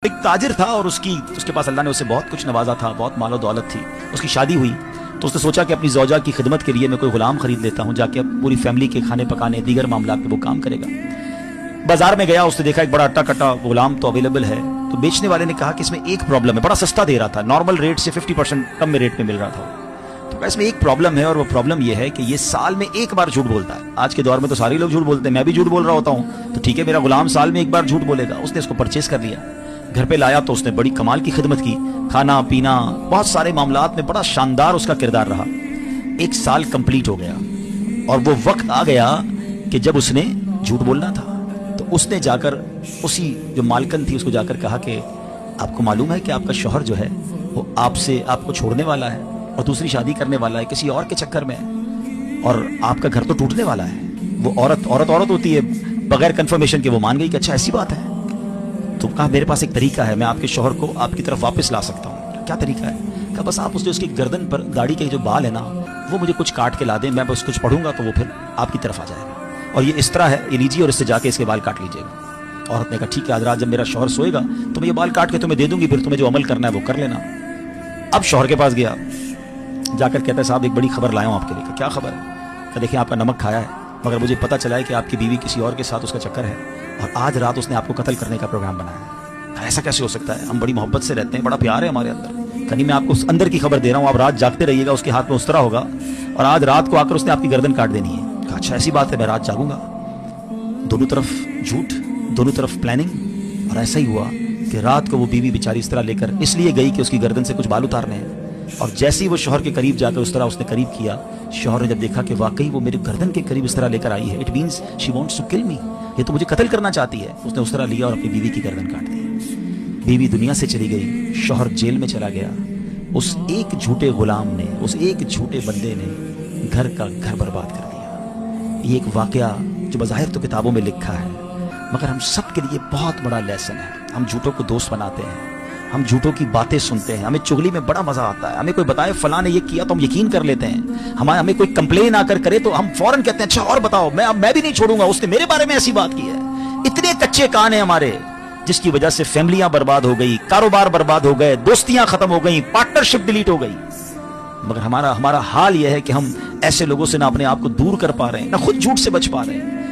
ایک تاجر تھا اور اس کے پاس اللہ نے اسے بہت کچھ نوازا تھا، بہت مال و دولت تھی. اس کی شادی ہوئی تو اس نے سوچا کہ اپنی زوجہ کی خدمت کے لیے میں کوئی غلام خرید لیتا ہوں، جا کے پوری فیملی کے کھانے پکانے دیگر معاملات میں وہ کام کرے گا. بازار میں گیا، اس نے دیکھا ایک بڑا اٹا کٹا غلام تو اویلیبل ہے. تو بیچنے والے نے کہا کہ اس میں ایک پرابلم ہے، بڑا سستا دے رہا تھا، نارمل ریٹ سے 50% کم میں ریٹ میں مل رہا تھا. تو کہا اس میں ایک پرابلم ہے، اور وہ پرابلم یہ ہے کہ یہ سال میں ایک بار جھوٹ بولتا ہے. آج کے دور میں تو سارے لوگ جھوٹ بولتے ہیں، میں بھی جھوٹ بول رہا ہوتا ہوں، تو ٹھیک ہے میرا غلام سال میں ایک بار جھوٹ بولے گا. اس نے اس کو پرچیز کر لیا، گھر پہ لایا تو اس نے بڑی کمال کی خدمت کی، کھانا پینا بہت سارے معاملات میں بڑا شاندار اس کا کردار رہا. ایک سال کمپلیٹ ہو گیا اور وہ وقت آ گیا کہ جب اس نے جھوٹ بولنا تھا. تو اس نے جا کر اسی جو مالکن تھی اس کو جا کر کہا کہ آپ کو معلوم ہے کہ آپ کا شوہر جو ہے وہ آپ کو چھوڑنے والا ہے اور دوسری شادی کرنے والا ہے، کسی اور کے چکر میں ہے، اور آپ کا گھر تو ٹوٹنے والا ہے. وہ عورت ہوتی ہے، بغیر کنفرمیشن کے وہ مان گئی کہ اچھا ایسی بات ہے. تو کہا میرے پاس ایک طریقہ ہے، میں آپ کے شوہر کو آپ کی طرف واپس لا سکتا ہوں. کیا طریقہ ہے؟ کہا بس آپ اس کی گردن پر داڑھی کے جو بال ہے نا وہ مجھے کچھ کاٹ کے لا دیں، میں بس کچھ پڑھوں گا تو وہ پھر آپ کی طرف آ جائے گا، اور یہ اس طرح ہے، یہ لیجیے اور اس سے جا کے اس کے بال کاٹ لیجیے گا. عورت نے کہا ٹھیک ہے، آج رات جب میرا شوہر سوئے گا تو میں یہ بال کاٹ کے تمہیں دے دوں گی، پھر تمہیں جو عمل کرنا ہے وہ کر لینا. اب شوہر کے پاس گیا، جا کر کہتا ہے صاحب ایک بڑی خبر لایا ہوں آپ کے لیے. کیا خبر ہے؟ کہ دیکھیں آپ کا نمک کھایا ہے، مگر مجھے پتہ چلا ہے کہ آپ کی بیوی کسی اور کے ساتھ اس کا چکر ہے، اور آج رات اس نے آپ کو قتل کرنے کا پروگرام بنایا ہے. ایسا کیسے ہو سکتا ہے؟ ہم بڑی محبت سے رہتے ہیں، بڑا پیار ہے ہمارے اندر. کہیں میں آپ کو اندر کی خبر دے رہا ہوں، آپ رات جاگتے رہیے گا، اس کے ہاتھ میں اس طرح ہوگا اور آج رات کو آ کر اس نے آپ کی گردن کاٹ دینی ہے. کہا اچھا ایسی بات ہے، میں رات جاگوں گا. دونوں طرف جھوٹ، دونوں طرف پلاننگ، اور ایسا ہی ہوا کہ رات کو وہ بیوی بیچاری اس طرح لے کر اس لیے گئی کہ اس کی گردن سے کچھ بال اتارنے ہیں، اور جیسے ہی وہ شوہر کے قریب جا کر اس طرح اس نے قریب کیا، شوہر نے جب دیکھا کہ واقعی وہ میرے گردن کے قریب اس طرح لے کر آئی ہے، it means she wants to kill me, یہ تو مجھے قتل کرنا چاہتی ہے. اس نے اس طرح لیا اور اپنی بیوی کی گردن کاٹ دی. بیوی دنیا سے چلی گئی، شوہر جیل میں چلا گیا. اس ایک جھوٹے غلام نے، اس ایک جھوٹے بندے نے گھر کا گھر برباد کر دیا. یہ ایک واقعہ جو بظاہر تو کتابوں میں لکھا ہے، مگر ہم سب کے لیے بہت بڑا لیسن ہے. ہم جھوٹوں کو دوست بناتے ہیں، ہم جھوٹوں کی باتیں سنتے ہیں، ہمیں چغلی میں بڑا مزہ آتا ہے. ہمیں کوئی بتائے فلاں نے یہ کیا تو ہم یقین کر لیتے ہیں. ہمیں کوئی کمپلین آ کر کرے تو ہم فوراً کہتے ہیں اچھا اور بتاؤ، میں بھی نہیں چھوڑوں گا، اس نے میرے بارے میں ایسی بات کی ہے. اتنے کچے کان ہیں ہمارے، جس کی وجہ سے فیملیاں برباد ہو گئی، کاروبار برباد ہو گئے، دوستیاں ختم ہو گئی، پارٹنرشپ ڈیلیٹ ہو گئی. مگر ہمارا حال یہ ہے کہ ہم ایسے لوگوں سے نہ اپنے آپ کو دور کر پا رہے ہیں، نہ خود جھوٹ سے بچ پا رہے ہیں.